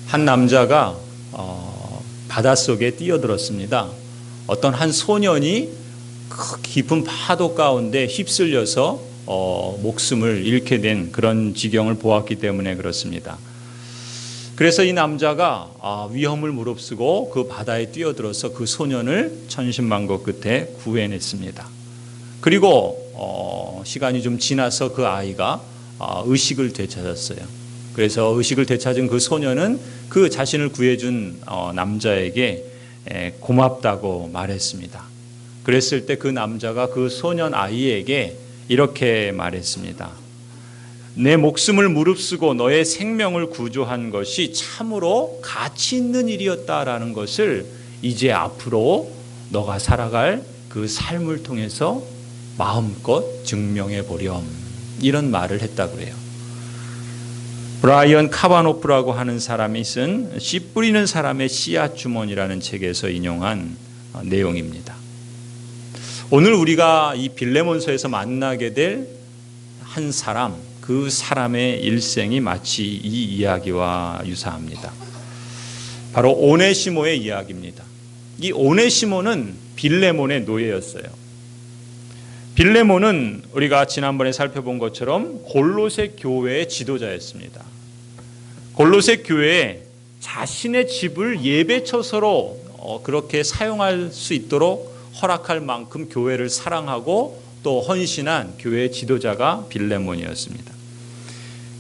한 남자가 바닷속에 뛰어들었습니다. 어떤 한 소년이 그 깊은 파도 가운데 휩쓸려서 목숨을 잃게 된 그런 지경을 보았기 때문에 그렇습니다. 그래서 이 남자가 위험을 무릅쓰고 그 바다에 뛰어들어서 그 소년을 천신만고 끝에 구해냈습니다. 그리고 시간이 좀 지나서 그 아이가 의식을 되찾았어요. 그래서 의식을 되찾은 그 소년은 그 자신을 구해준 남자에게 고맙다고 말했습니다. 그랬을 때 그 남자가 그 소년 아이에게 이렇게 말했습니다. 내 목숨을 무릅쓰고 너의 생명을 구조한 것이 참으로 가치 있는 일이었다라는 것을 이제 앞으로 너가 살아갈 그 삶을 통해서 마음껏 증명해 보렴. 이런 말을 했다고 해요. 브라이언 카바노프라고 하는 사람이 쓴 씨 뿌리는 사람의 씨앗 주머니라는 책에서 인용한 내용입니다. 오늘 우리가 이 빌레몬서에서 만나게 될 한 사람, 그 사람의 일생이 마치 이 이야기와 유사합니다. 바로 오네시모의 이야기입니다. 이 오네시모는 빌레몬의 노예였어요. 빌레몬은 우리가 지난번에 살펴본 것처럼 골로새 교회의 지도자였습니다. 골로새 교회에 자신의 집을 예배처소로 그렇게 사용할 수 있도록 허락할 만큼 교회를 사랑하고 또 헌신한 교회의 지도자가 빌레몬이었습니다.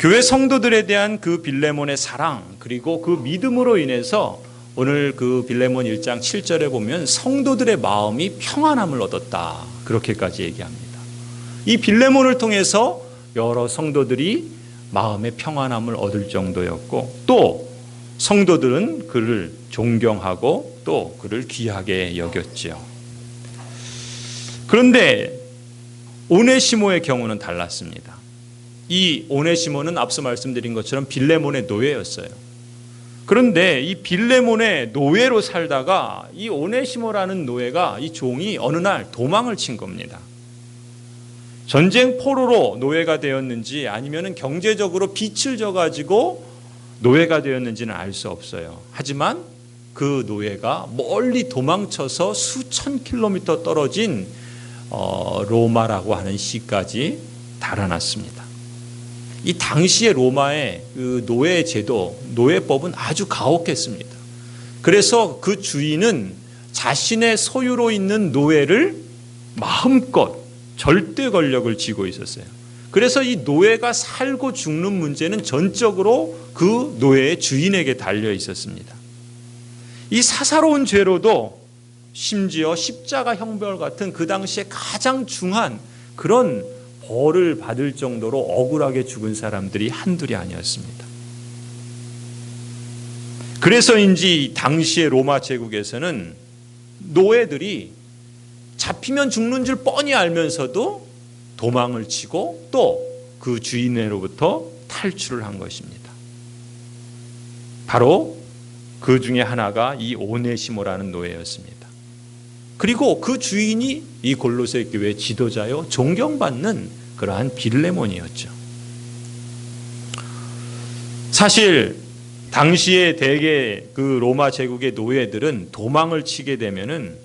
교회 성도들에 대한 그 빌레몬의 사랑 그리고 그 믿음으로 인해서 오늘 그 빌레몬 1장 7절에 보면 성도들의 마음이 평안함을 얻었다. 그렇게까지 얘기합니다. 이 빌레몬을 통해서 여러 성도들이 마음의 평안함을 얻을 정도였고 또 성도들은 그를 존경하고 또 그를 귀하게 여겼지요. 그런데 오네시모의 경우는 달랐습니다. 이 오네시모는 앞서 말씀드린 것처럼 빌레몬의 노예였어요. 그런데 이 빌레몬의 노예로 살다가 이 오네시모라는 노예가 이 종이 어느 날 도망을 친 겁니다. 전쟁 포로로 노예가 되었는지 아니면 경제적으로 빚을 져가지고 노예가 되었는지는 알 수 없어요. 하지만 그 노예가 멀리 도망쳐서 수천 킬로미터 떨어진 로마라고 하는 시까지 달아났습니다. 이 당시의 로마의 그 노예 제도, 노예법은 아주 가혹했습니다. 그래서 그 주인은 자신의 소유로 있는 노예를 마음껏 절대 권력을 쥐고 있었어요. 그래서 이 노예가 살고 죽는 문제는 전적으로 그 노예의 주인에게 달려 있었습니다. 이 사사로운 죄로도 심지어 십자가 형벌 같은 그 당시에 가장 중한 그런 벌을 받을 정도로 억울하게 죽은 사람들이 한둘이 아니었습니다. 그래서인지 당시의 로마 제국에서는 노예들이 잡히면 죽는 줄 뻔히 알면서도 도망을 치고 또 그 주인으로부터 탈출을 한 것입니다. 바로 그 중에 하나가 이 오네시모라는 노예였습니다. 그리고 그 주인이 이 골로새 교회 지도자요 존경받는 그러한 빌레몬이었죠. 사실 당시에 대개 그 로마 제국의 노예들은 도망을 치게 되면은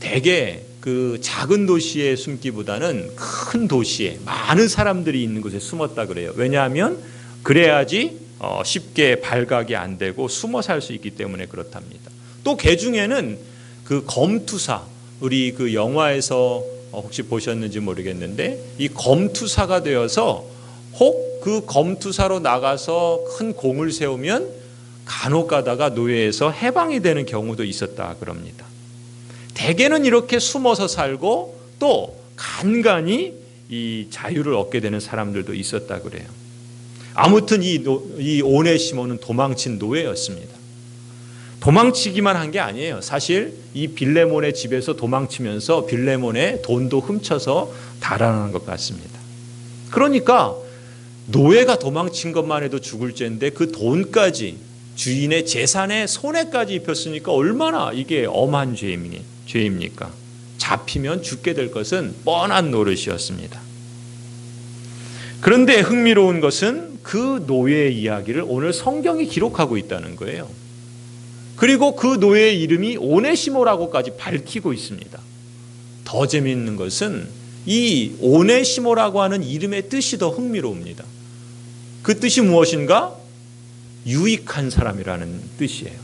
대개 그 작은 도시에 숨기보다는 큰 도시에 많은 사람들이 있는 곳에 숨었다 그래요. 왜냐하면 그래야지 쉽게 발각이 안 되고 숨어 살 수 있기 때문에 그렇답니다. 또 개 중에는 그 검투사, 우리 그 영화에서 혹시 보셨는지 모르겠는데 이 검투사가 되어서 혹 그 검투사로 나가서 큰 공을 세우면 간혹 가다가 노예에서 해방이 되는 경우도 있었다 그럽니다. 대개는 이렇게 숨어서 살고 또 간간히 이 자유를 얻게 되는 사람들도 있었다 그래요. 아무튼 이 오네시모는 도망친 노예였습니다. 도망치기만 한 게 아니에요. 사실 이 빌레몬의 집에서 도망치면서 빌레몬의 돈도 훔쳐서 달아나는 것 같습니다. 그러니까 노예가 도망친 것만 해도 죽을 죄인데 그 돈까지 주인의 재산에 손해까지 입혔으니까 얼마나 이게 엄한 죄입니까? 잡히면 죽게 될 것은 뻔한 노릇이었습니다. 그런데 흥미로운 것은 그 노예의 이야기를 오늘 성경이 기록하고 있다는 거예요. 그리고 그 노예의 이름이 오네시모라고까지 밝히고 있습니다. 더 재미있는 것은 이 오네시모라고 하는 이름의 뜻이 더 흥미로웁니다. 그 뜻이 무엇인가? 유익한 사람이라는 뜻이에요.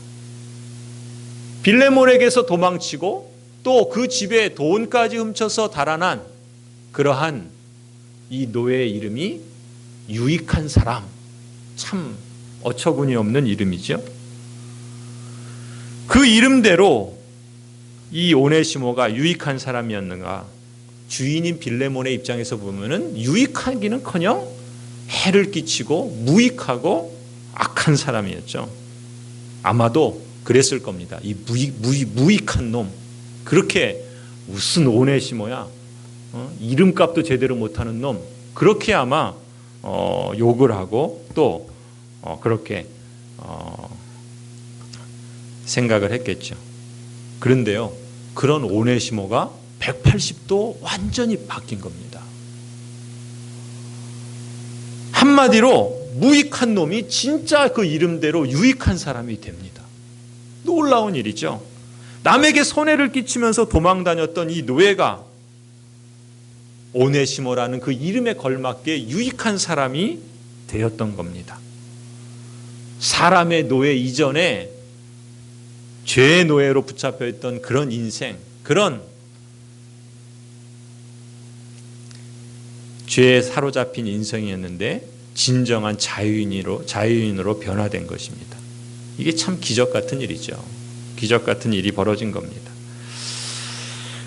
빌레몬에게서 도망치고 또 그 집에 돈까지 훔쳐서 달아난 그러한 이 노예의 이름이 유익한 사람. 참 어처구니 없는 이름이죠. 그 이름대로 이 오네시모가 유익한 사람이었는가? 주인인 빌레몬의 입장에서 보면은 유익하기는커녕 해를 끼치고 무익하고 악한 사람이었죠. 아마도 그랬을 겁니다. 이 무익한 놈, 그렇게 무슨 오네시모야, 이름값도 제대로 못하는 놈, 그렇게 아마 욕을 하고 또 그렇게 생각을 했겠죠. 그런데요, 그런 오네시모가 180도 완전히 바뀐 겁니다. 한마디로 무익한 놈이 진짜 그 이름대로 유익한 사람이 됩니다. 놀라운 일이죠. 남에게 손해를 끼치면서 도망다녔던 이 노예가 오네시모라는 그 이름에 걸맞게 유익한 사람이 되었던 겁니다. 사람의 노예 이전에 죄의 노예로 붙잡혀 있던 그런 인생, 그런 죄에 사로잡힌 인생이었는데 진정한 자유인으로 변화된 것입니다. 이게 참 기적 같은 일이죠. 기적 같은 일이 벌어진 겁니다.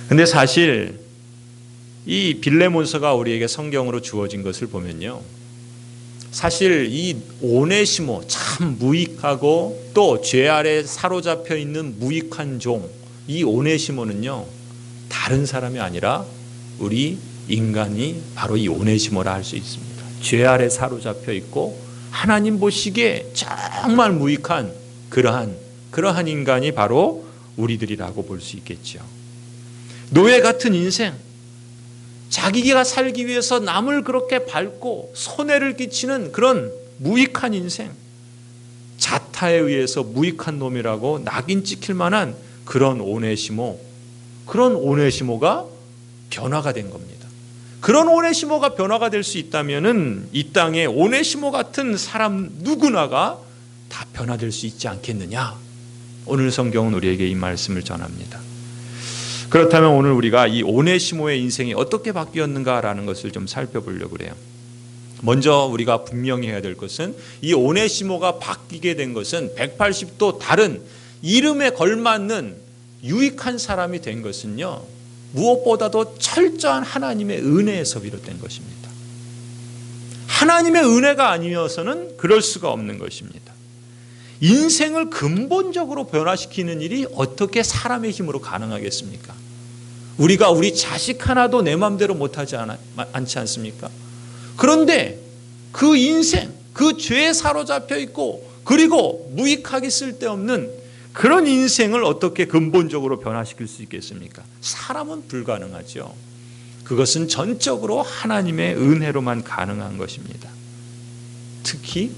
근데 사실 이 빌레몬서가 우리에게 성경으로 주어진 것을 보면요, 사실 이 오네시모, 참 무익하고 또 죄 아래 사로잡혀 있는 무익한 종, 이 오네시모는요 다른 사람이 아니라 우리 인간이 바로 이 오네시모라 할 수 있습니다. 죄 아래 사로잡혀 있고 하나님 보시기에 정말 무익한 그러한 인간이 바로 우리들이라고 볼 수 있겠죠. 노예 같은 인생, 자기가 살기 위해서 남을 그렇게 밟고 손해를 끼치는 그런 무익한 인생, 자타에 의해서 무익한 놈이라고 낙인 찍힐 만한 그런 오네시모가 변화가 된 겁니다. 그런 오네시모가 변화가 될 수 있다면은 이 땅에 오네시모 같은 사람 누구나가 다 변화될 수 있지 않겠느냐? 오늘 성경은 우리에게 이 말씀을 전합니다. 그렇다면 오늘 우리가 이 오네시모의 인생이 어떻게 바뀌었는가라는 것을 좀 살펴보려고 그래요. 먼저 우리가 분명히 해야 될 것은 이 오네시모가 바뀌게 된 것은 180도 다른 이름에 걸맞는 유익한 사람이 된 것은요, 무엇보다도 철저한 하나님의 은혜에서 비롯된 것입니다. 하나님의 은혜가 아니어서는 그럴 수가 없는 것입니다. 인생을 근본적으로 변화시키는 일이 어떻게 사람의 힘으로 가능하겠습니까? 우리가 우리 자식 하나도 내 마음대로 못하지 않지 않습니까? 그런데 그 인생, 그 죄에 사로잡혀 있고 그리고 무익하기 쓸데없는 그런 인생을 어떻게 근본적으로 변화시킬 수 있겠습니까? 사람은 불가능하죠. 그것은 전적으로 하나님의 은혜로만 가능한 것입니다. 특히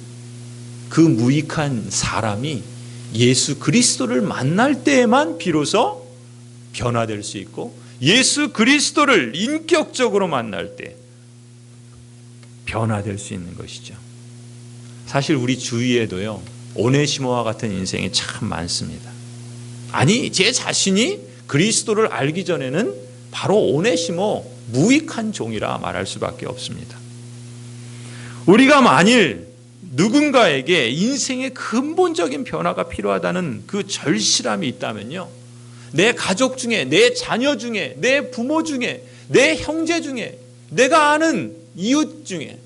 그 무익한 사람이 예수 그리스도를 만날 때에만 비로소 변화될 수 있고, 예수 그리스도를 인격적으로 만날 때 변화될 수 있는 것이죠. 사실 우리 주위에도요, 오네시모와 같은 인생이 참 많습니다. 아니, 제 자신이 그리스도를 알기 전에는 바로 오네시모, 무익한 종이라 말할 수밖에 없습니다. 우리가 만일 누군가에게 인생의 근본적인 변화가 필요하다는 그 절실함이 있다면요, 내 가족 중에, 내 자녀 중에, 내 부모 중에, 내 형제 중에, 내가 아는 이웃 중에,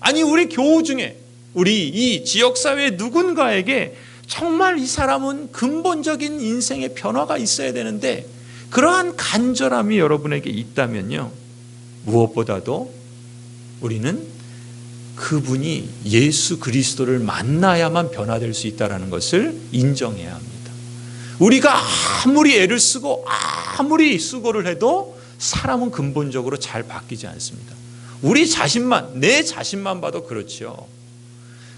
아니 우리 교우 중에, 우리 이 지역사회 누군가에게 정말 이 사람은 근본적인 인생의 변화가 있어야 되는데 그러한 간절함이 여러분에게 있다면요, 무엇보다도 우리는 그분이 예수 그리스도를 만나야만 변화될 수 있다는 것을 인정해야 합니다. 우리가 아무리 애를 쓰고 아무리 수고를 해도 사람은 근본적으로 잘 바뀌지 않습니다. 우리 자신만, 내 자신만 봐도 그렇죠.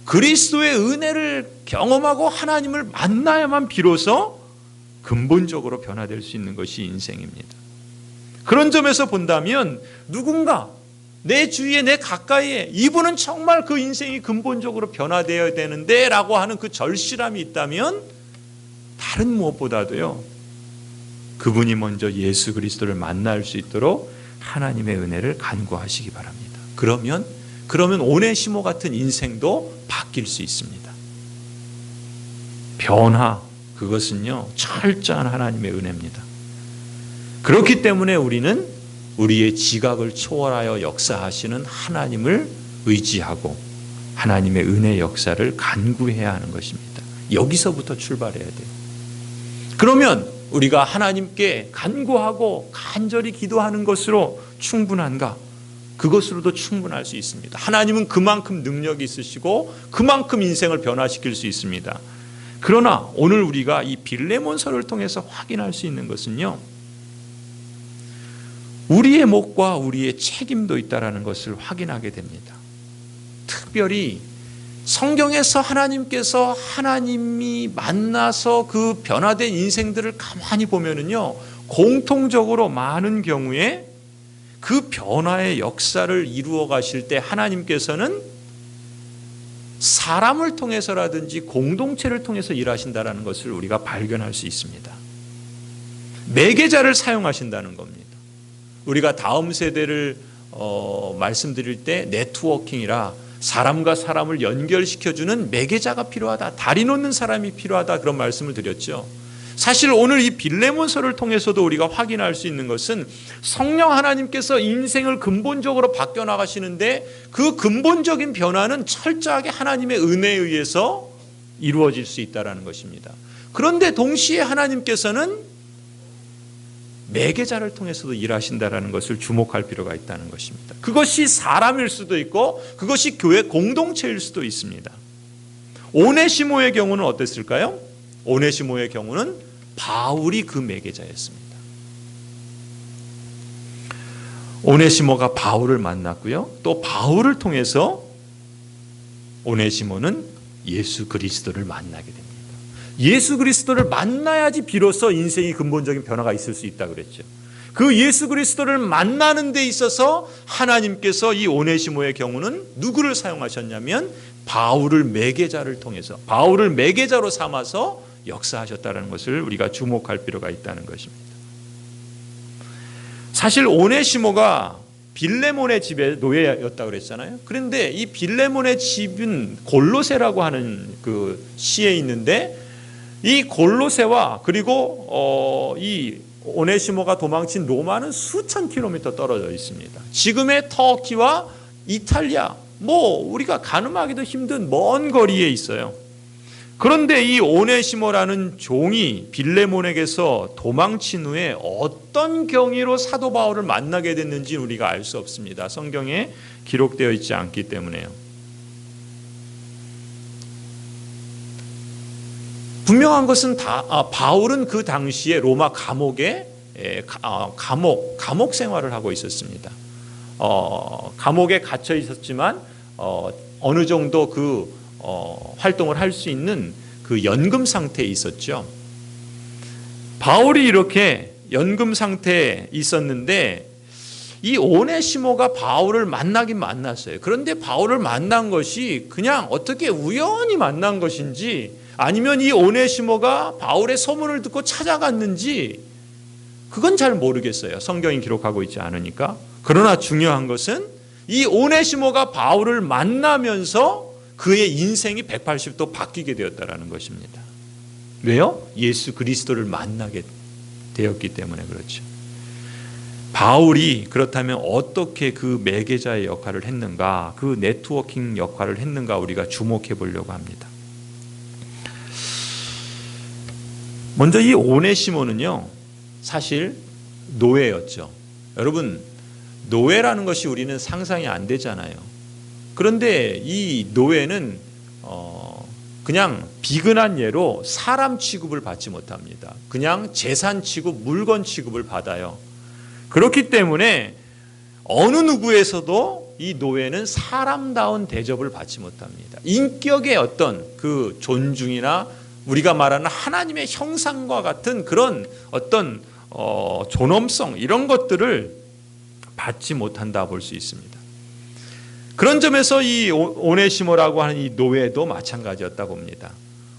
그리스도의 은혜를 경험하고 하나님을 만나야만 비로소 근본적으로 변화될 수 있는 것이 인생입니다. 그런 점에서 본다면 누군가 내 주위에 내 가까이에 이분은 정말 그 인생이 근본적으로 변화되어야 되는데 라고 하는 그 절실함이 있다면 다른 무엇보다도요, 그분이 먼저 예수 그리스도를 만날 수 있도록 하나님의 은혜를 간구하시기 바랍니다. 그러면 오네시모 같은 인생도 바뀔 수 있습니다. 변화, 그것은요 철저한 하나님의 은혜입니다. 그렇기 때문에 우리는 우리의 지각을 초월하여 역사하시는 하나님을 의지하고 하나님의 은혜 역사를 간구해야 하는 것입니다. 여기서부터 출발해야 돼요. 그러면 우리가 하나님께 간구하고 간절히 기도하는 것으로 충분한가? 그것으로도 충분할 수 있습니다. 하나님은 그만큼 능력이 있으시고 그만큼 인생을 변화시킬 수 있습니다. 그러나 오늘 우리가 이 빌레몬서를 통해서 확인할 수 있는 것은요, 우리의 몫과 우리의 책임도 있다는 것을 확인하게 됩니다. 특별히 성경에서 하나님께서 하나님이 만나서 그 변화된 인생들을 가만히 보면은요, 공통적으로 많은 경우에 그 변화의 역사를 이루어 가실 때 하나님께서는 사람을 통해서라든지 공동체를 통해서 일하신다는 것을 우리가 발견할 수 있습니다. 매개자를 사용하신다는 겁니다. 우리가 다음 세대를 말씀드릴 때 네트워킹이라 사람과 사람을 연결시켜주는 매개자가 필요하다, 다리 놓는 사람이 필요하다, 그런 말씀을 드렸죠. 사실 오늘 이 빌레몬서를 통해서도 우리가 확인할 수 있는 것은 성령 하나님께서 인생을 근본적으로 바뀌어 나가시는데 그 근본적인 변화는 철저하게 하나님의 은혜에 의해서 이루어질 수 있다는 것입니다. 그런데 동시에 하나님께서는 매개자를 통해서도 일하신다는 것을 주목할 필요가 있다는 것입니다. 그것이 사람일 수도 있고 그것이 교회 공동체일 수도 있습니다. 오네시모의 경우는 어땠을까요? 오네시모의 경우는 바울이 그 매개자였습니다. 오네시모가 바울을 만났고요, 또 바울을 통해서 오네시모는 예수 그리스도를 만나게 됩니다. 예수 그리스도를 만나야지 비로소 인생이 근본적인 변화가 있을 수 있다고 그랬죠. 그 예수 그리스도를 만나는 데 있어서 하나님께서 이 오네시모의 경우는 누구를 사용하셨냐면 바울을 매개자를 통해서, 바울을 매개자로 삼아서 역사하셨다는 것을 우리가 주목할 필요가 있다는 것입니다. 사실 오네시모가 빌레몬의 집의 노예였다고 그랬잖아요. 그런데 이 빌레몬의 집은 골로새라고 하는 그 시에 있는데, 이 골로새와 그리고 이 오네시모가 도망친 로마는 수천 킬로미터 떨어져 있습니다. 지금의 터키와 이탈리아, 우리가 가늠하기도 힘든 먼 거리에 있어요. 그런데 이 오네시모라는 종이 빌레몬에게서 도망친 후에 어떤 경위로 사도 바울을 만나게 됐는지 우리가 알 수 없습니다. 성경에 기록되어 있지 않기 때문에요. 분명한 것은 바울은 그 당시에 로마 감옥에 감옥 생활을 하고 있었습니다. 감옥에 갇혀 있었지만 어느 정도 그 활동을 할 수 있는 그 연금 상태에 있었죠. 바울이 이렇게 연금 상태에 있었는데 이 오네시모가 바울을 만나긴 만났어요. 그런데 바울을 만난 것이 그냥 어떻게 우연히 만난 것인지, 아니면 이 오네시모가 바울의 소문을 듣고 찾아갔는지 그건 잘 모르겠어요. 성경이 기록하고 있지 않으니까. 그러나 중요한 것은 이 오네시모가 바울을 만나면서 그의 인생이 180도 바뀌게 되었다는 것입니다. 왜요? 예수 그리스도를 만나게 되었기 때문에 그렇죠. 바울이 그렇다면 어떻게 그 매개자의 역할을 했는가, 그 네트워킹 역할을 했는가 우리가 주목해 보려고 합니다. 먼저 이 오네시모는요, 사실 노예였죠. 여러분, 노예라는 것이 우리는 상상이 안 되잖아요. 그런데 이 노예는 그냥 비근한 예로 사람 취급을 받지 못합니다. 그냥 재산 취급, 물건 취급을 받아요. 그렇기 때문에 어느 누구에서도 이 노예는 사람다운 대접을 받지 못합니다. 인격의 어떤 그 존중이나 우리가 말하는 하나님의 형상과 같은 그런 어떤 존엄성 이런 것들을 받지 못한다 볼 수 있습니다. 그런 점에서 이 오네시모라고 하는 이 노예도 마찬가지였다 봅니다.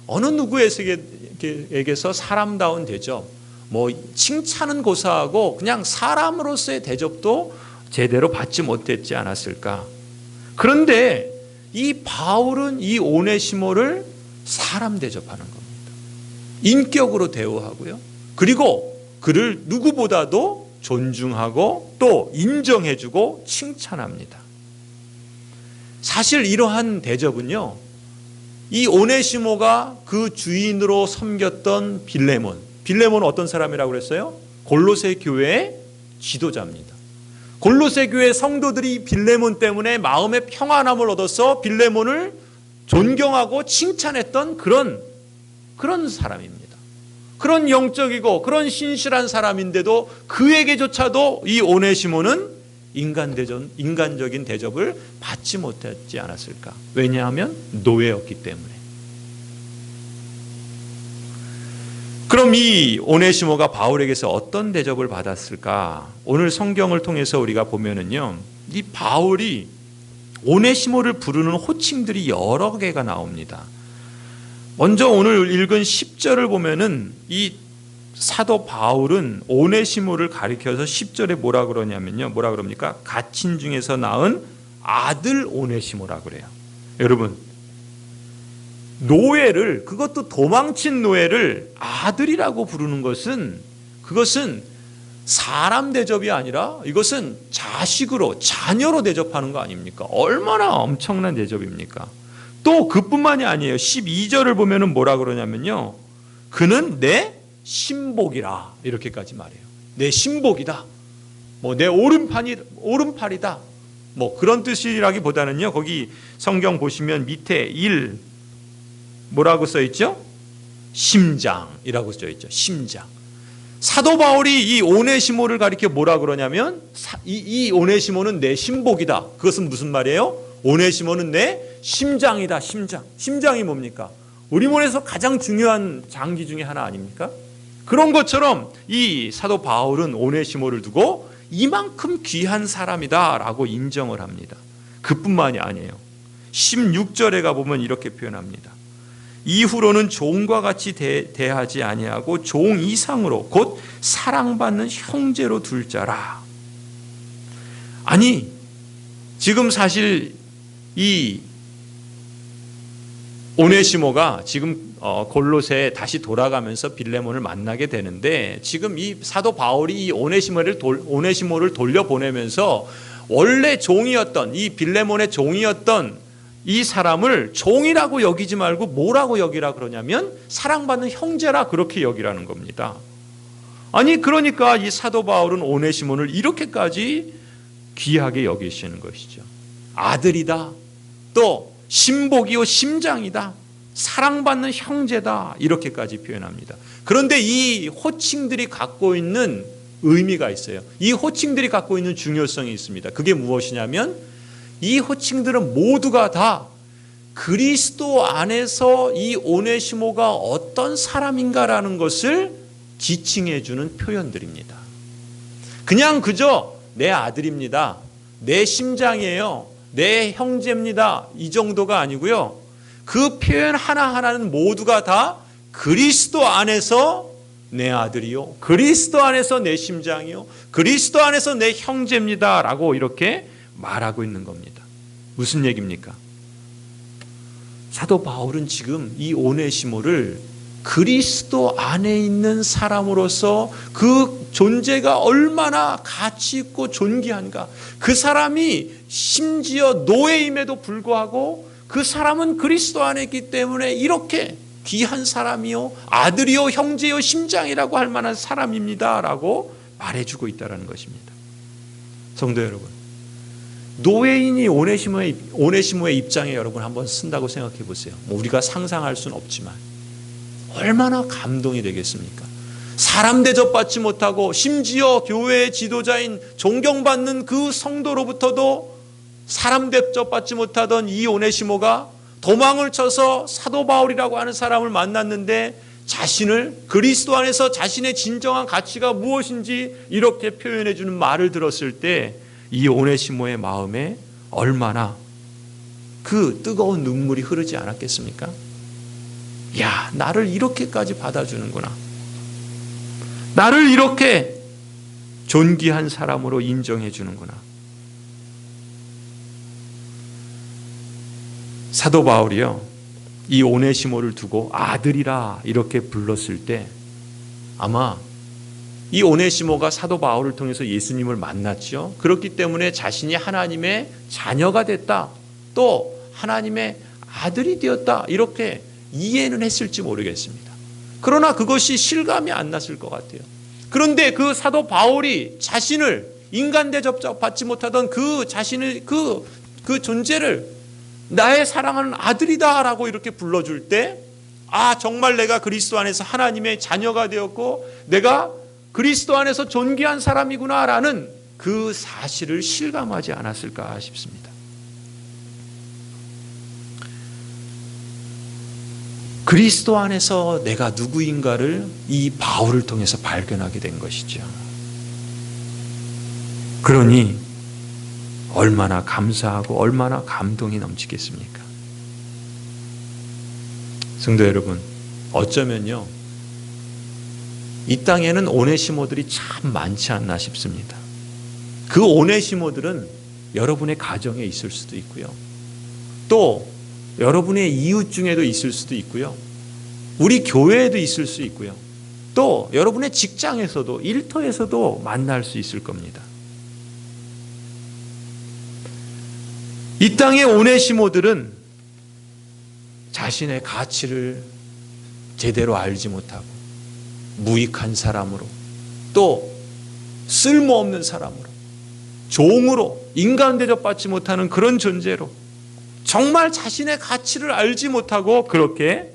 어느 누구에게서 사람다운 대접, 뭐 칭찬은 고사하고 그냥 사람으로서의 대접도 제대로 받지 못했지 않았을까. 그런데 이 바울은 이 오네시모를 사람 대접하는 겁니다. 인격으로 대우하고요. 그리고 그를 누구보다도 존중하고 또 인정해주고 칭찬합니다. 사실 이러한 대접은요, 이 오네시모가 그 주인으로 섬겼던 빌레몬은 어떤 사람이라고 그랬어요? 골로새 교회의 지도자입니다. 골로새 교회 성도들이 빌레몬 때문에 마음의 평안함을 얻어서 빌레몬을 존경하고 칭찬했던 그런 사람입니다. 그런 영적이고 그런 신실한 사람인데도 그에게조차도 이 오네시모는 인간적인 대접을 받지 못했지 않았을까? 왜냐하면 노예였기 때문에. 그럼 이 오네시모가 바울에게서 어떤 대접을 받았을까? 오늘 성경을 통해서 우리가 보면은요, 이 바울이 오네시모를 부르는 호칭들이 여러 개가 나옵니다. 먼저 오늘 읽은 10절을 보면은 이 사도 바울은 오네시모를 가리켜서 10절에 뭐라 그러냐면요, 뭐라 그럽니까? 갇힌 중에서 낳은 아들 오네시모라 그래요. 여러분, 노예를, 그것도 도망친 노예를 아들이라고 부르는 것은, 그것은 사람 대접이 아니라 이것은 자식으로, 자녀로 대접하는 거 아닙니까? 얼마나 엄청난 대접입니까? 또 그뿐만이 아니에요. 12절을 보면은 뭐라 그러냐면요, 그는 내 신복이라, 이렇게까지 말해요. 내 신복이다, 뭐 내 오른팔이다, 뭐 그런 뜻이라기보다는요, 거기 성경 보시면 밑에 뭐라고 써있죠? 심장이라고 써있죠. 심장. 사도 바울이 이 오네시모를 가리켜 뭐라 그러냐면, 이 오네시모는 내 신복이다. 그것은 무슨 말이에요? 오네시모는 내 심장이다. 심장이 뭡니까? 우리 몸에서 가장 중요한 장기 중에 하나 아닙니까? 그런 것처럼 이 사도 바울은 오네시모를 두고 이만큼 귀한 사람이다라고 인정을 합니다. 그뿐만이 아니에요. 16절에 가보면 이렇게 표현합니다. 이후로는 종과 같이 대하지 아니하고 종 이상으로 곧 사랑받는 형제로 둘 자라. 아니, 지금 사실 이 오네시모가 지금 골로새에 다시 돌아가면서 빌레몬을 만나게 되는데, 지금 이 사도 바울이 이 오네시모를 돌려보내면서 원래 종이었던, 이 빌레몬의 종이었던 이 사람을 종이라고 여기지 말고 뭐라고 여기라 그러냐면 사랑받는 형제라, 그렇게 여기라는 겁니다. 아니, 그러니까 이 사도 바울은 오네시모를 이렇게까지 귀하게 여기시는 것이죠. 아들이다, 또 신복이요 심장이다, 사랑받는 형제다, 이렇게까지 표현합니다. 그런데 이 호칭들이 갖고 있는 의미가 있어요. 이 호칭들이 갖고 있는 중요성이 있습니다. 그게 무엇이냐면, 이 호칭들은 모두가 다 그리스도 안에서 이 오네시모가 어떤 사람인가라는 것을 지칭해 주는 표현들입니다. 그냥 그저 내 아들입니다, 내 심장이에요, 내 형제입니다, 이 정도가 아니고요. 그 표현 하나하나는 모두가 다 그리스도 안에서 내 아들이요, 그리스도 안에서 내 심장이요, 그리스도 안에서 내 형제입니다 라고 이렇게 말하고 있는 겁니다. 무슨 얘기입니까? 사도 바울은 지금 이 오네시모를 그리스도 안에 있는 사람으로서 그 존재가 얼마나 가치 있고 존귀한가, 그 사람이 심지어 노예임에도 불구하고 그 사람은 그리스도 안에 있기 때문에 이렇게 귀한 사람이요, 아들이요, 형제요, 심장이라고 할 만한 사람입니다 라고 말해주고 있다는 것입니다. 성도 여러분, 노예인이 오네시모의 입장에 여러분 한번 쓴다고 생각해 보세요. 우리가 상상할 수는 없지만 얼마나 감동이 되겠습니까? 사람 대접받지 못하고 심지어 교회의 지도자인 존경받는 그 성도로부터도 사람 대접받지 못하던 이 오네시모가 도망을 쳐서 사도 바울이라고 하는 사람을 만났는데 자신을 그리스도 안에서 자신의 진정한 가치가 무엇인지 이렇게 표현해 주는 말을 들었을 때 이 오네시모의 마음에 얼마나 그 뜨거운 눈물이 흐르지 않았겠습니까? 야, 나를 이렇게까지 받아주는구나. 나를 이렇게 존귀한 사람으로 인정해 주는구나. 사도 바울이요, 이 오네시모를 두고 아들이라 이렇게 불렀을 때 아마 이 오네시모가 사도 바울을 통해서 예수님을 만났죠. 그렇기 때문에 자신이 하나님의 자녀가 됐다, 또 하나님의 아들이 되었다, 이렇게 이해는 했을지 모르겠습니다. 그러나 그것이 실감이 안 났을 것 같아요. 그런데 그 사도 바울이 자신을 인간 대접 받지 못하던 그 자신의 그 존재를 나의 사랑하는 아들이다라고 이렇게 불러줄 때, 아, 정말 내가 그리스도 안에서 하나님의 자녀가 되었고 내가 그리스도 안에서 존귀한 사람이구나라는 그 사실을 실감하지 않았을까 싶습니다. 그리스도 안에서 내가 누구인가를 이 바울을 통해서 발견하게 된 것이죠. 그러니 얼마나 감사하고 얼마나 감동이 넘치겠습니까? 성도 여러분, 어쩌면요, 이 땅에는 오네시모들이 참 많지 않나 싶습니다. 그 오네시모들은 여러분의 가정에 있을 수도 있고요, 또 여러분의 이웃 중에도 있을 수도 있고요, 우리 교회에도 있을 수 있고요, 또 여러분의 직장에서도, 일터에서도 만날 수 있을 겁니다. 이 땅의 오네시모들은 자신의 가치를 제대로 알지 못하고 무익한 사람으로, 또 쓸모없는 사람으로, 종으로, 인간 대접받지 못하는 그런 존재로, 정말 자신의 가치를 알지 못하고 그렇게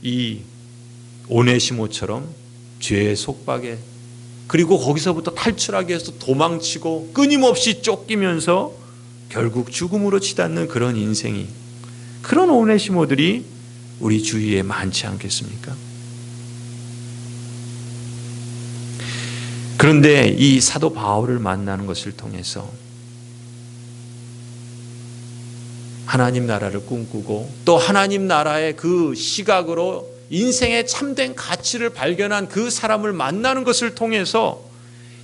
이 오네시모처럼 죄의 속박에, 그리고 거기서부터 탈출하기 위해서 도망치고 끊임없이 쫓기면서 결국 죽음으로 치닫는 그런 인생이, 그런 오네시모들이 우리 주위에 많지 않겠습니까? 그런데 이 사도 바울을 만나는 것을 통해서 하나님 나라를 꿈꾸고 또 하나님 나라의 그 시각으로 인생의 참된 가치를 발견한 그 사람을 만나는 것을 통해서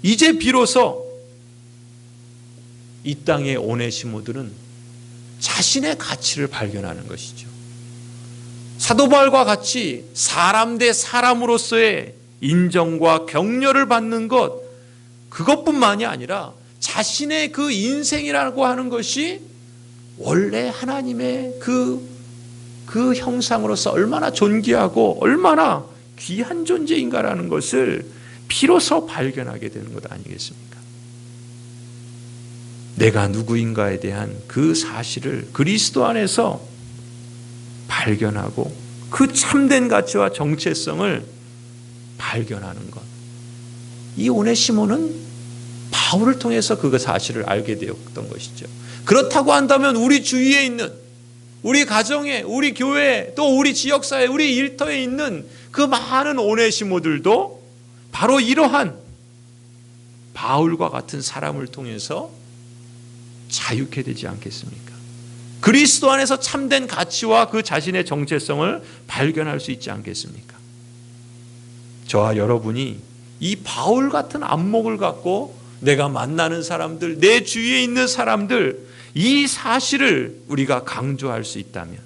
이제 비로소 이 땅의 오네시모들은 자신의 가치를 발견하는 것이죠. 사도 바울과 같이 사람 대 사람으로서의 인정과 격려를 받는 것, 그것뿐만이 아니라 자신의 그 인생이라고 하는 것이 원래 하나님의 그 형상으로서 얼마나 존귀하고 얼마나 귀한 존재인가라는 것을 비로소 발견하게 되는 것 아니겠습니까? 내가 누구인가에 대한 그 사실을 그리스도 안에서 발견하고 그 참된 가치와 정체성을 발견하는 것. 이 오네시모는 바울을 통해서 그 사실을 알게 되었던 것이죠. 그렇다고 한다면 우리 주위에 있는, 우리 가정에, 우리 교회에, 또 우리 지역사회, 우리 일터에 있는 그 많은 오네시모들도 바로 이러한 바울과 같은 사람을 통해서 자유케 되지 않겠습니까? 그리스도 안에서 참된 가치와 그 자신의 정체성을 발견할 수 있지 않겠습니까? 저와 여러분이 이 바울 같은 안목을 갖고 내가 만나는 사람들, 내 주위에 있는 사람들, 이 사실을 우리가 강조할 수 있다면,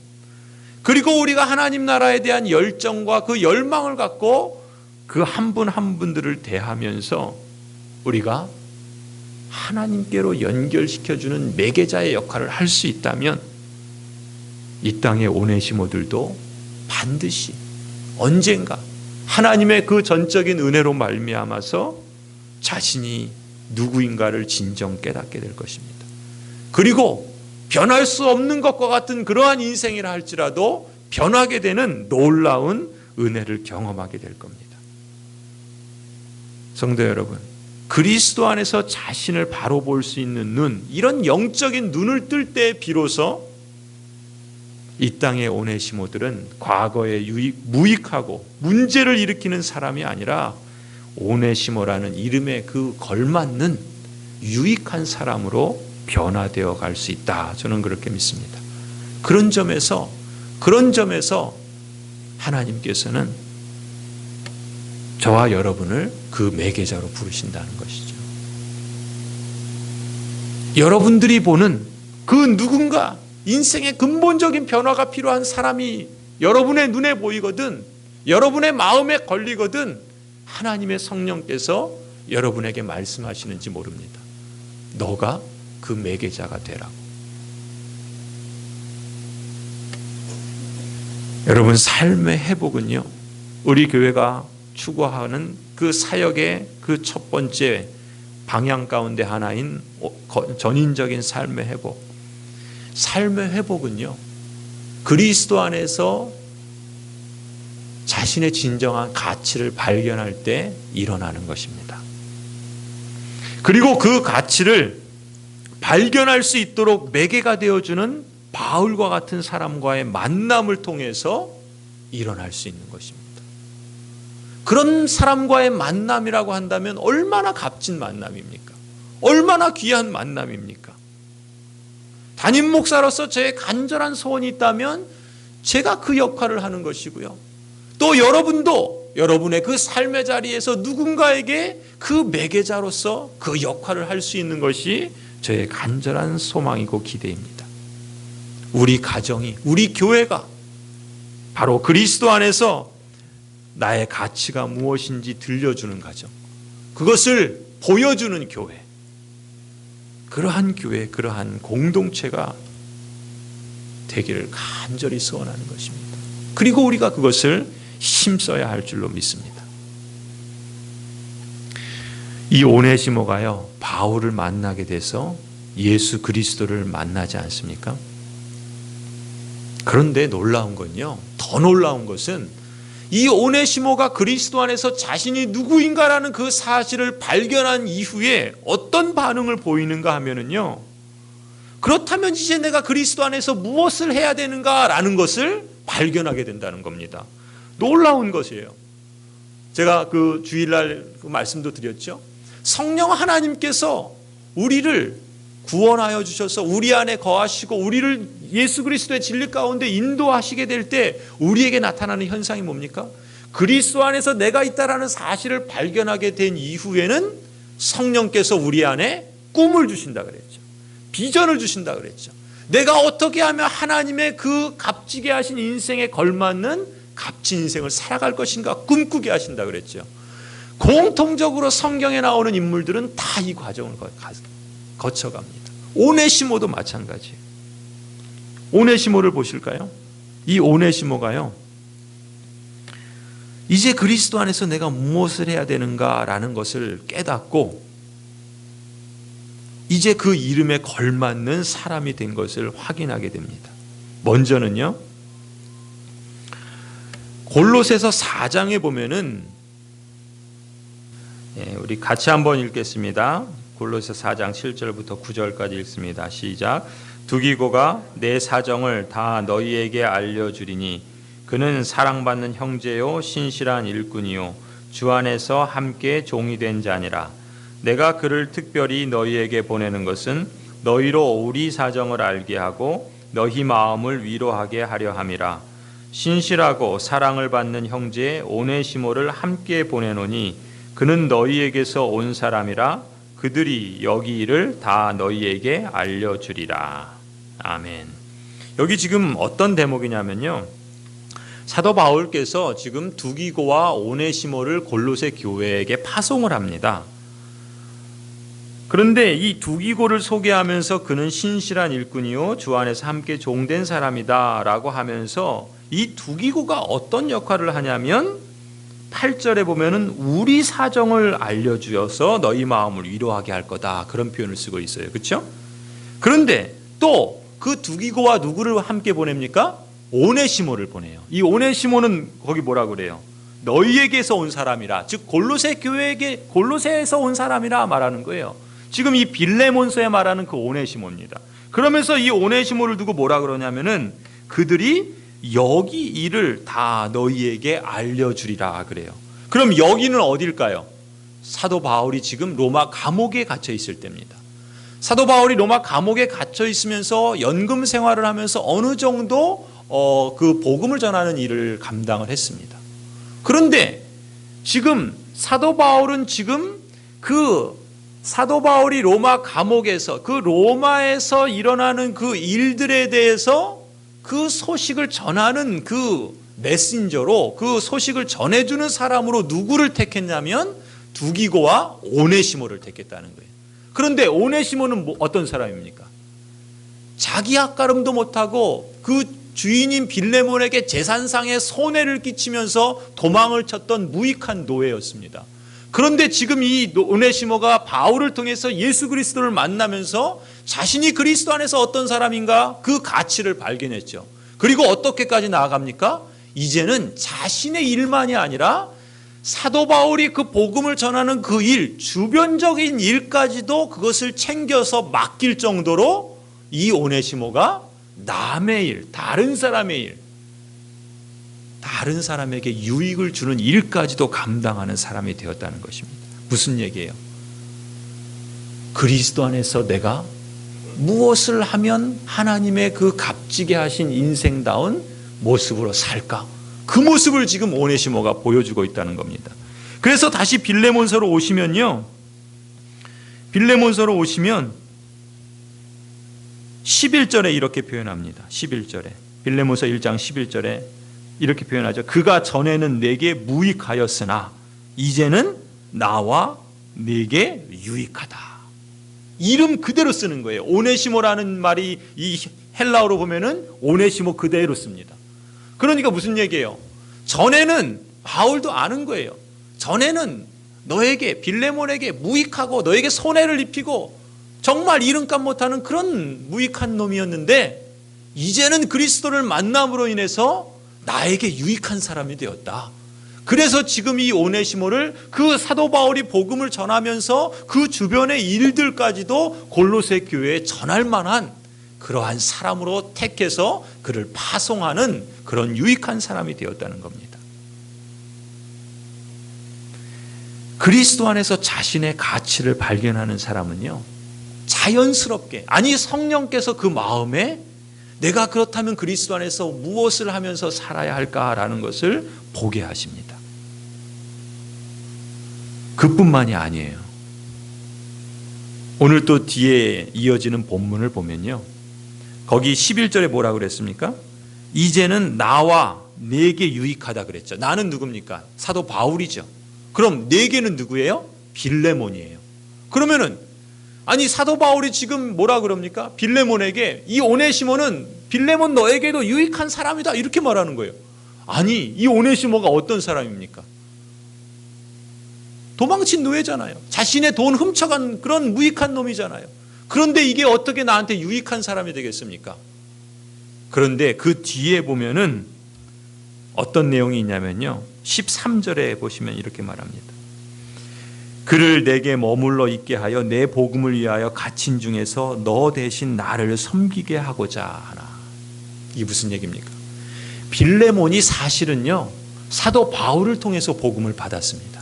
그리고 우리가 하나님 나라에 대한 열정과 그 열망을 갖고 그 한 분 한 분들을 대하면서 우리가 하나님께로 연결시켜주는 매개자의 역할을 할 수 있다면, 이 땅의 오네시모들도 반드시 언젠가 하나님의 그 전적인 은혜로 말미암아서 자신이 누구인가를 진정 깨닫게 될 것입니다. 그리고 변할 수 없는 것과 같은 그러한 인생이라 할지라도 변하게 되는 놀라운 은혜를 경험하게 될 겁니다. 성도 여러분, 그리스도 안에서 자신을 바로 볼 수 있는 눈, 이런 영적인 눈을 뜰 때 비로소 이 땅의 오네시모들은 과거에 무익하고 문제를 일으키는 사람이 아니라 오네시모라는 이름에 그 걸맞는 유익한 사람으로 변화되어 갈 수 있다. 저는 그렇게 믿습니다. 그런 점에서 하나님께서는 저와 여러분을 그 매개자로 부르신다는 것이죠. 여러분들이 보는 그 누군가, 인생의 근본적인 변화가 필요한 사람이 여러분의 눈에 보이거든, 여러분의 마음에 걸리거든, 하나님의 성령께서 여러분에게 말씀하시는지 모릅니다. 너가 그 매개자가 되라고. 여러분, 삶의 회복은요, 우리 교회가 추구하는 그 사역의 그 첫 번째 방향 가운데 하나인 전인적인 삶의 회복. 삶의 회복은요, 그리스도 안에서 자신의 진정한 가치를 발견할 때 일어나는 것입니다. 그리고 그 가치를 발견할 수 있도록 매개가 되어주는 바울과 같은 사람과의 만남을 통해서 일어날 수 있는 것입니다. 그런 사람과의 만남이라고 한다면 얼마나 값진 만남입니까? 얼마나 귀한 만남입니까? 담임 목사로서 저의 간절한 소원이 있다면 제가 그 역할을 하는 것이고요. 또 여러분도 여러분의 그 삶의 자리에서 누군가에게 그 매개자로서 그 역할을 할 수 있는 것이 저의 간절한 소망이고 기대입니다. 우리 가정이, 우리 교회가 바로 그리스도 안에서 나의 가치가 무엇인지 들려주는 가정, 그것을 보여주는 교회, 그러한 교회, 그러한 공동체가 되기를 간절히 소원하는 것입니다. 그리고 우리가 그것을 힘써야 할 줄로 믿습니다. 이 오네시모가요, 바울을 만나게 돼서 예수 그리스도를 만나지 않습니까? 그런데 놀라운 건요, 더 놀라운 것은 이 오네시모가 그리스도 안에서 자신이 누구인가라는 그 사실을 발견한 이후에 어떤 반응을 보이는가 하면은요, 그렇다면 이제 내가 그리스도 안에서 무엇을 해야 되는가라는 것을 발견하게 된다는 겁니다. 놀라운 것이에요. 제가 그 주일날 그 말씀도 드렸죠. 성령 하나님께서 우리를 구원하여 주셔서 우리 안에 거하시고 우리를 예수 그리스도의 진리 가운데 인도하시게 될 때 우리에게 나타나는 현상이 뭡니까? 그리스도 안에서 내가 있다라는 사실을 발견하게 된 이후에는 성령께서 우리 안에 꿈을 주신다 그랬죠. 비전을 주신다 그랬죠. 내가 어떻게 하면 하나님의 그 값지게 하신 인생에 걸맞는 값진 인생을 살아갈 것인가 꿈꾸게 하신다 그랬죠. 공통적으로 성경에 나오는 인물들은 다 이 과정을 거쳐갑니다. 오네시모도 마찬가지예요. 오네시모를 보실까요? 이 오네시모가요, 이제 그리스도 안에서 내가 무엇을 해야 되는가라는 것을 깨닫고 이제 그 이름에 걸맞는 사람이 된 것을 확인하게 됩니다. 먼저는요, 골로새서 4장에 보면은, 우리 같이 한번 읽겠습니다. 골로새 4장 7절부터 9절까지 읽습니다. 시작. 두기고가 내 사정을 다 너희에게 알려주리니 그는 사랑받는 형제요 신실한 일꾼이요 주 안에서 함께 종이 된 자니라. 내가 그를 특별히 너희에게 보내는 것은 너희로 우리 사정을 알게 하고 너희 마음을 위로하게 하려 함이라. 신실하고 사랑을 받는 형제 오네시모를 함께 보내노니 그는 너희에게서 온 사람이라. 그들이 여기 일을 다 너희에게 알려주리라. 아멘. 여기 지금 어떤 대목이냐면요, 사도 바울께서 지금 두기고와 오네시모를 골로새 교회에게 파송을 합니다. 그런데 이 두기고를 소개하면서 그는 신실한 일꾼이요 주 안에서 함께 종된 사람이다 라고 하면서 이 두기고가 어떤 역할을 하냐면 8절에 보면은 우리 사정을 알려주어서 너희 마음을 위로하게 할 거다, 그런 표현을 쓰고 있어요. 그렇죠? 그런데 또 그 두기고와 누구를 함께 보냅니까? 오네시모를 보내요. 이 오네시모는 거기 뭐라 그래요? 너희에게서 온 사람이라, 즉 골로새에서 온 사람이라 말하는 거예요. 지금 이 빌레몬서에 말하는 그 오네시모입니다. 그러면서 이 오네시모를 두고 뭐라 그러냐면은 그들이 여기 일을 다 너희에게 알려주리라 그래요. 그럼 여기는 어딜까요? 사도 바울이 지금 로마 감옥에 갇혀 있을 때입니다. 사도 바울이 로마 감옥에 갇혀 있으면서 연금 생활을 하면서 어느 정도 그 복음을 전하는 일을 감당을 했습니다. 그런데 지금 사도 바울은 지금 사도 바울이 로마 감옥에서 그 로마에서 일어나는 그 일들에 대해서 그 소식을 전하는 그 메신저로, 그 소식을 전해주는 사람으로 누구를 택했냐면 두기고와 오네시모를 택했다는 거예요. 그런데 오네시모는 어떤 사람입니까? 자기 앞가름도 못하고 그 주인인 빌레몬에게 재산상의 손해를 끼치면서 도망을 쳤던 무익한 노예였습니다. 그런데 지금 이 오네시모가 바울을 통해서 예수 그리스도를 만나면서 자신이 그리스도 안에서 어떤 사람인가 그 가치를 발견했죠. 그리고 어떻게까지 나아갑니까? 이제는 자신의 일만이 아니라 사도 바울이 그 복음을 전하는 그 일, 주변적인 일까지도 그것을 챙겨서 맡길 정도로 이 오네시모가 남의 일, 다른 사람의 일, 다른 사람에게 유익을 주는 일까지도 감당하는 사람이 되었다는 것입니다. 무슨 얘기예요? 그리스도 안에서 내가 무엇을 하면 하나님의 그 값지게 하신 인생다운 모습으로 살까? 그 모습을 지금 오네시모가 보여주고 있다는 겁니다. 그래서 다시 빌레몬서로 오시면요, 빌레몬서로 오시면 11절에 이렇게 표현합니다. 11절에 빌레몬서 1장 11절에 이렇게 표현하죠. 그가 전에는 내게 무익하였으나 이제는 나와 내게 유익하다. 이름 그대로 쓰는 거예요. 오네시모라는 말이 이 헬라어로 보면은 오네시모 그대로 씁니다. 그러니까 무슨 얘기예요? 전에는 바울도 아는 거예요. 전에는 너에게 빌레몬에게 무익하고 너에게 손해를 입히고 정말 이름값 못하는 그런 무익한 놈이었는데 이제는 그리스도를 만남으로 인해서 나에게 유익한 사람이 되었다. 그래서 지금 이 오네시모를 그 사도 바울이 복음을 전하면서 그 주변의 일들까지도 골로새 교회에 전할 만한 그러한 사람으로 택해서 그를 파송하는 그런 유익한 사람이 되었다는 겁니다. 그리스도 안에서 자신의 가치를 발견하는 사람은요, 자연스럽게, 아니 성령께서 그 마음에 내가 그렇다면 그리스도 안에서 무엇을 하면서 살아야 할까라는 것을 보게 하십니다. 그뿐만이 아니에요. 오늘 또 뒤에 이어지는 본문을 보면요, 거기 11절에 뭐라고 그랬습니까? 이제는 나와 내게 유익하다 그랬죠. 나는 누굽니까? 사도 바울이죠. 그럼 내게는 누구예요? 빌레몬이에요. 그러면은 아니 사도 바울이 지금 뭐라 그럽니까? 빌레몬에게 이 오네시모는 빌레몬 너에게도 유익한 사람이다 이렇게 말하는 거예요. 아니 이 오네시모가 어떤 사람입니까? 도망친 노예잖아요. 자신의 돈 훔쳐간 그런 무익한 놈이잖아요. 그런데 이게 어떻게 나한테 유익한 사람이 되겠습니까? 그런데 그 뒤에 보면은 어떤 내용이 있냐면요, 13절에 보시면 이렇게 말합니다. 그를 내게 머물러 있게 하여 내 복음을 위하여 갇힌 중에서 너 대신 나를 섬기게 하고자 하나. 이게 무슨 얘기입니까? 빌레몬이 사실은요 사도 바울을 통해서 복음을 받았습니다.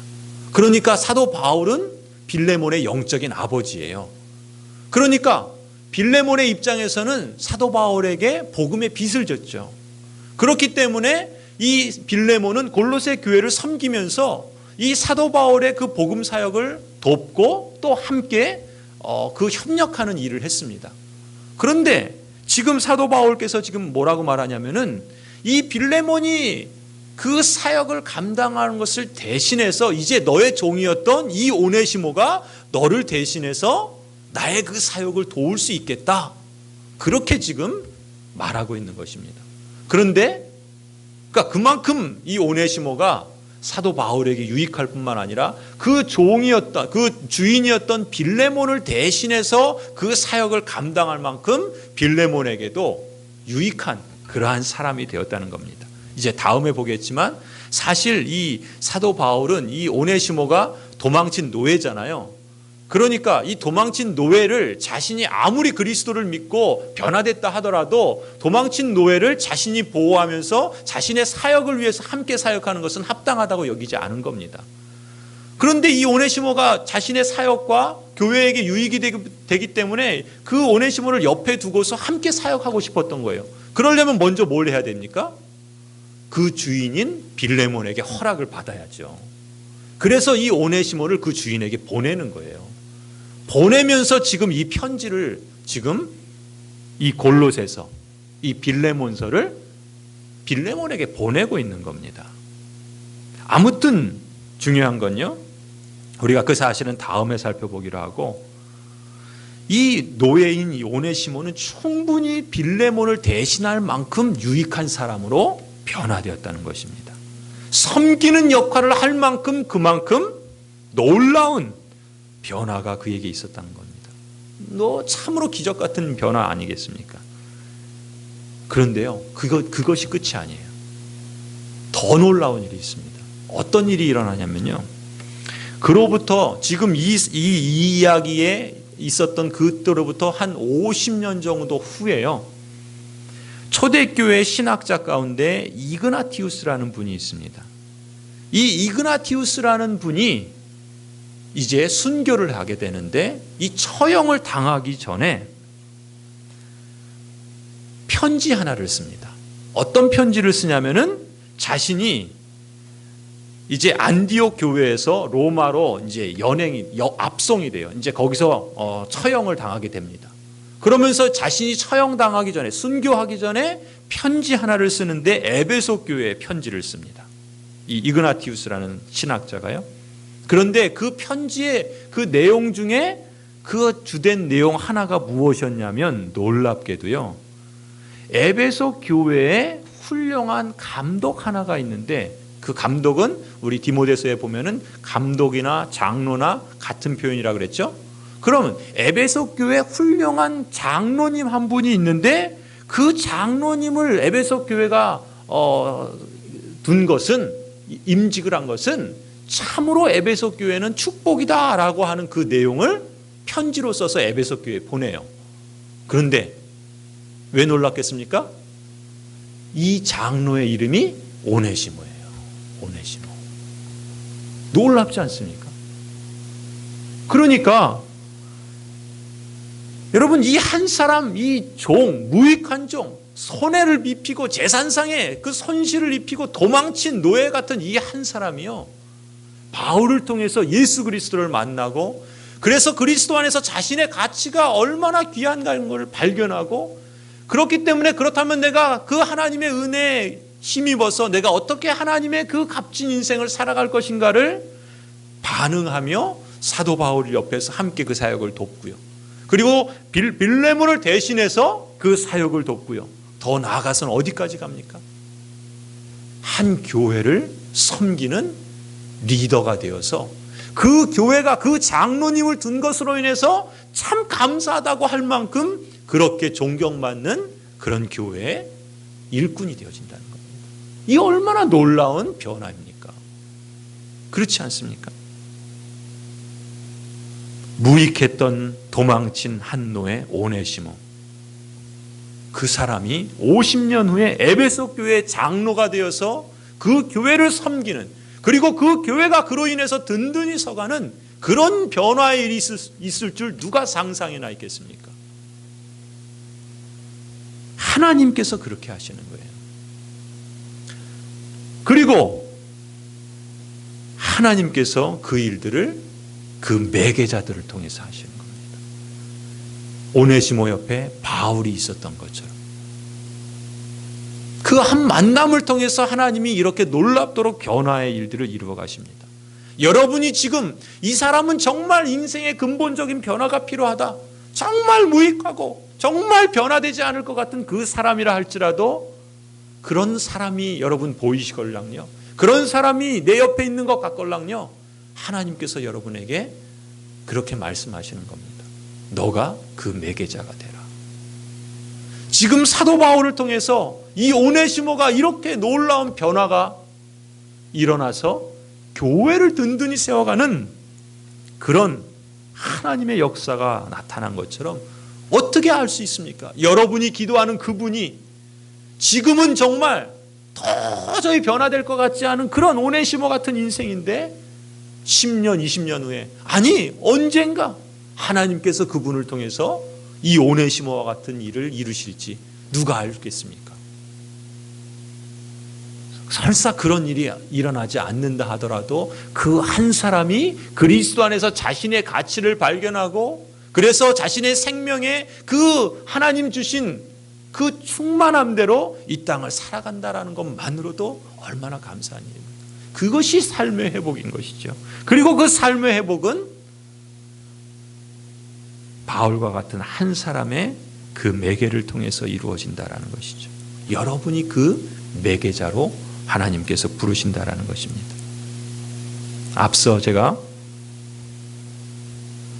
그러니까 사도 바울은 빌레몬의 영적인 아버지예요. 그러니까 빌레몬의 입장에서는 사도 바울에게 복음의 빚을 졌죠. 그렇기 때문에 이 빌레몬은 골로새 교회를 섬기면서 이 사도 바울의 그 복음 사역을 돕고 또 함께 그 협력하는 일을 했습니다. 그런데 지금 사도 바울께서 지금 뭐라고 말하냐면은 이 빌레몬이 그 사역을 감당하는 것을 대신해서 이제 너의 종이었던 이 오네시모가 너를 대신해서 나의 그 사역을 도울 수 있겠다. 그렇게 지금 말하고 있는 것입니다. 그런데 그러니까 그만큼 이 오네시모가 사도 바울에게 유익할 뿐만 아니라 그 종이었던 그 주인이었던 빌레몬을 대신해서 그 사역을 감당할 만큼 빌레몬에게도 유익한 그러한 사람이 되었다는 겁니다. 이제 다음에 보겠지만 사실 이 사도 바울은 이 오네시모가 도망친 노예잖아요. 그러니까 이 도망친 노예를 자신이 아무리 그리스도를 믿고 변화됐다 하더라도 도망친 노예를 자신이 보호하면서 자신의 사역을 위해서 함께 사역하는 것은 합당하다고 여기지 않은 겁니다. 그런데 이 오네시모가 자신의 사역과 교회에게 유익이 되기 때문에 그 오네시모를 옆에 두고서 함께 사역하고 싶었던 거예요. 그러려면 먼저 뭘 해야 됩니까? 그 주인인 빌레몬에게 허락을 받아야죠. 그래서 이 오네시모를 그 주인에게 보내는 거예요. 보내면서 지금 이 편지를 지금 이 골로새서 이 빌레몬서를 빌레몬에게 보내고 있는 겁니다. 아무튼 중요한 건요, 우리가 그 사실은 다음에 살펴보기로 하고, 이 노예인 이 오네시모는 충분히 빌레몬을 대신할 만큼 유익한 사람으로 변화되었다는 것입니다. 섬기는 역할을 할 만큼 그만큼 놀라운 변화가 그에게 있었다는 겁니다. 참으로 기적 같은 변화 아니겠습니까? 그런데요, 그것이 끝이 아니에요. 더 놀라운 일이 있습니다. 어떤 일이 일어나냐면요, 그로부터 지금 이 이야기에 있었던 그때로부터 한 50년 정도 후에요, 초대교회 신학자 가운데 이그나티우스라는 분이 있습니다. 이 이그나티우스라는 분이 이제 순교를 하게 되는데, 이 처형을 당하기 전에 편지 하나를 씁니다. 어떤 편지를 쓰냐면은 자신이 이제 안디옥 교회에서 로마로 이제 압송이 돼요. 이제 거기서 처형을 당하게 됩니다. 그러면서 자신이 처형당하기 전에, 순교하기 전에 편지 하나를 쓰는데 에베소 교회에 편지를 씁니다. 이 이그나티우스라는 신학자가요. 그런데 그 편지의 그 내용 중에 그 주된 내용 하나가 무엇이었냐면, 놀랍게도요, 에베소 교회에 훌륭한 감독 하나가 있는데, 그 감독은 우리 디모데서에 보면은 감독이나 장로나 같은 표현이라 그랬죠. 그러면 에베소 교회 훌륭한 장로님 한 분이 있는데, 그 장로님을 에베소 교회가 둔 것은, 임직을 한 것은 참으로 에베소 교회는 축복이다라고 하는 그 내용을 편지로 써서 에베소 교회에 보내요. 그런데 왜 놀랐겠습니까? 이 장로의 이름이 오네시모예요. 오네시모. 놀랍지 않습니까? 그러니까 여러분, 이 한 사람, 이 종, 무익한 종, 손해를 입히고 재산상의 그 손실을 입히고 도망친 노예 같은 이 한 사람이요, 바울을 통해서 예수 그리스도를 만나고, 그래서 그리스도 안에서 자신의 가치가 얼마나 귀한가는 것을 발견하고, 그렇기 때문에 그렇다면 내가 그 하나님의 은혜에 힘입어서 내가 어떻게 하나님의 그 값진 인생을 살아갈 것인가를 반응하며 사도 바울 옆에서 함께 그 사역을 돕고요. 그리고 빌레몬을 대신해서 그 사역을 돕고요. 더 나아가서는 어디까지 갑니까? 한 교회를 섬기는 리더가 되어서 그 교회가 그 장로님을 둔 것으로 인해서 참 감사하다고 할 만큼 그렇게 존경받는 그런 교회의 일꾼이 되어진다는 겁니다. 이 얼마나 놀라운 변화입니까? 그렇지 않습니까? 무익했던 도망친 한 노예 오네시모, 그 사람이 50년 후에 에베소 교회의 장로가 되어서 그 교회를 섬기는, 그리고 그 교회가 그로 인해서 든든히 서가는 그런 변화의 일이 있을 줄 누가 상상이나 있겠습니까? 하나님께서 그렇게 하시는 거예요. 그리고 하나님께서 그 일들을 그 매개자들을 통해서 하시는 겁니다. 오네시모 옆에 바울이 있었던 것처럼 그 한 만남을 통해서 하나님이 이렇게 놀랍도록 변화의 일들을 이루어 가십니다. 여러분이 지금 이 사람은 정말 인생의 근본적인 변화가 필요하다, 정말 무익하고 정말 변화되지 않을 것 같은 그 사람이라 할지라도, 그런 사람이 여러분 보이시걸랑요, 그런 사람이 내 옆에 있는 것 같걸랑요, 하나님께서 여러분에게 그렇게 말씀하시는 겁니다. 너가 그 매개자가 되라. 지금 사도 바울을 통해서 이 오네시모가 이렇게 놀라운 변화가 일어나서 교회를 든든히 세워가는 그런 하나님의 역사가 나타난 것처럼 어떻게 알 수 있습니까? 여러분이 기도하는 그분이 지금은 정말 도저히 변화될 것 같지 않은 그런 오네시모 같은 인생인데 10년, 20년 후에, 아니 언젠가 하나님께서 그분을 통해서 이 오네시모와 같은 일을 이루실지 누가 알겠습니까? 설사 그런 일이 일어나지 않는다 하더라도 그 한 사람이 그리스도 안에서 자신의 가치를 발견하고 그래서 자신의 생명에 그 하나님 주신 그 충만함대로 이 땅을 살아간다라는 것만으로도 얼마나 감사한 일입니까? 그것이 삶의 회복인 것이죠. 그리고 그 삶의 회복은 바울과 같은 한 사람의 그 매개를 통해서 이루어진다라는 것이죠. 여러분이 그 매개자로 하나님께서 부르신다라는 것입니다. 앞서 제가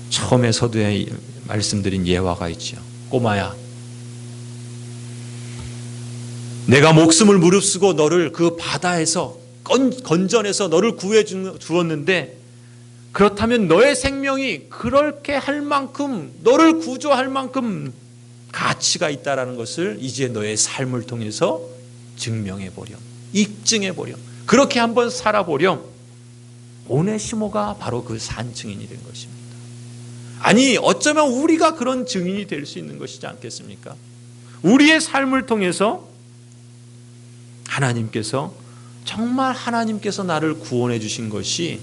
처음에 서두에 말씀드린 예화가 있죠. 꼬마야, 내가 목숨을 무릅쓰고 너를 그 바다에서 건져내서 너를 구해 주었는데 그렇다면 너의 생명이 그렇게 할 만큼, 너를 구조할 만큼 가치가 있다라는 것을 이제 너의 삶을 통해서 증명해 보렴, 입증해 보렴, 그렇게 한번 살아보렴. 오네시모가 바로 그 산증인이 된 것입니다. 아니 어쩌면 우리가 그런 증인이 될 수 있는 것이지 않겠습니까? 우리의 삶을 통해서 하나님께서 정말 하나님께서 나를 구원해 주신 것이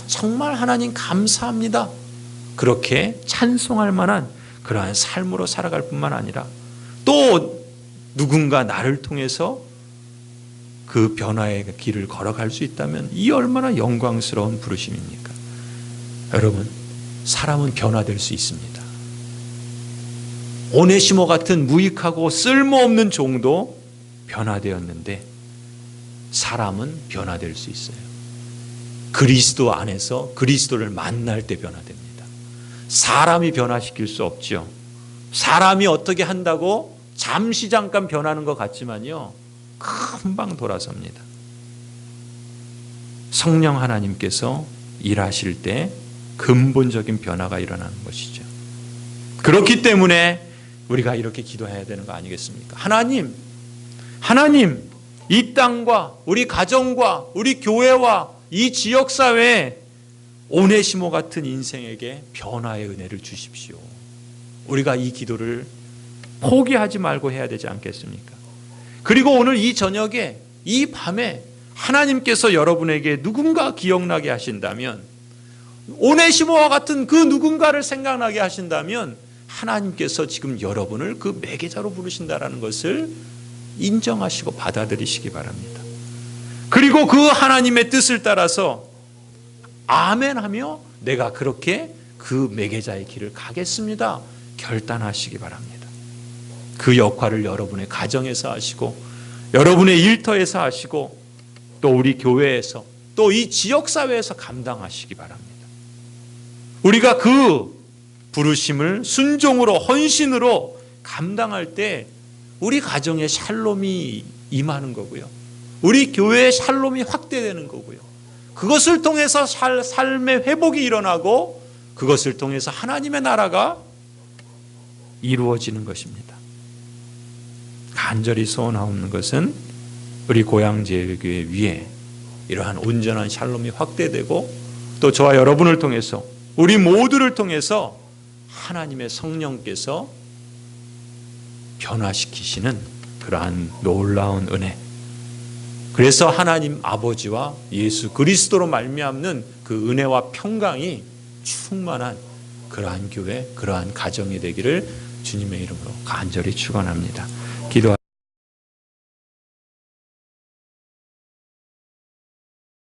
정말 하나님 감사합니다, 그렇게 찬송할 만한 그러한 삶으로 살아갈 뿐만 아니라 또 누군가 나를 통해서 그 변화의 길을 걸어갈 수 있다면 이 얼마나 영광스러운 부르심입니까? 여러분, 사람은 변화될 수 있습니다. 오네시모 같은 무익하고 쓸모없는 종도 변화되었는데 사람은 변화될 수 있어요. 그리스도 안에서 그리스도를 만날 때 변화됩니다. 사람이 변화시킬 수 없죠. 사람이 어떻게 한다고 잠시 잠깐 변하는 것 같지만요, 금방 돌아섭니다. 성령 하나님께서 일하실 때 근본적인 변화가 일어나는 것이죠. 그렇기 때문에 우리가 이렇게 기도해야 되는 거 아니겠습니까? 하나님, 이 땅과 우리 가정과 우리 교회와 이 지역사회에 오네시모 같은 인생에게 변화의 은혜를 주십시오. 우리가 이 기도를 포기하지 말고 해야 되지 않겠습니까? 그리고 오늘 이 저녁에, 이 밤에 하나님께서 여러분에게 누군가 기억나게 하신다면, 오네시모와 같은 그 누군가를 생각나게 하신다면 하나님께서 지금 여러분을 그 매개자로 부르신다라는 것을 인정하시고 받아들이시기 바랍니다. 그리고 그 하나님의 뜻을 따라서 아멘하며 내가 그렇게 그 매개자의 길을 가겠습니다 결단하시기 바랍니다. 그 역할을 여러분의 가정에서 하시고 여러분의 일터에서 하시고 또 우리 교회에서 또 이 지역사회에서 감당하시기 바랍니다. 우리가 그 부르심을 순종으로 헌신으로 감당할 때 우리 가정에 샬롬이 임하는 거고요, 우리 교회의 샬롬이 확대되는 거고요, 그것을 통해서 삶의 회복이 일어나고 그것을 통해서 하나님의 나라가 이루어지는 것입니다. 간절히 소원하는 것은 우리 고양제일교회 위에 이러한 온전한 샬롬이 확대되고 또 저와 여러분을 통해서 우리 모두를 통해서 하나님의 성령께서 변화시키시는 그러한 놀라운 은혜, 그래서 하나님 아버지와 예수 그리스도로 말미암는 그 은혜와 평강이 충만한 그러한 교회, 그러한 가정이 되기를 주님의 이름으로 간절히 축원합니다.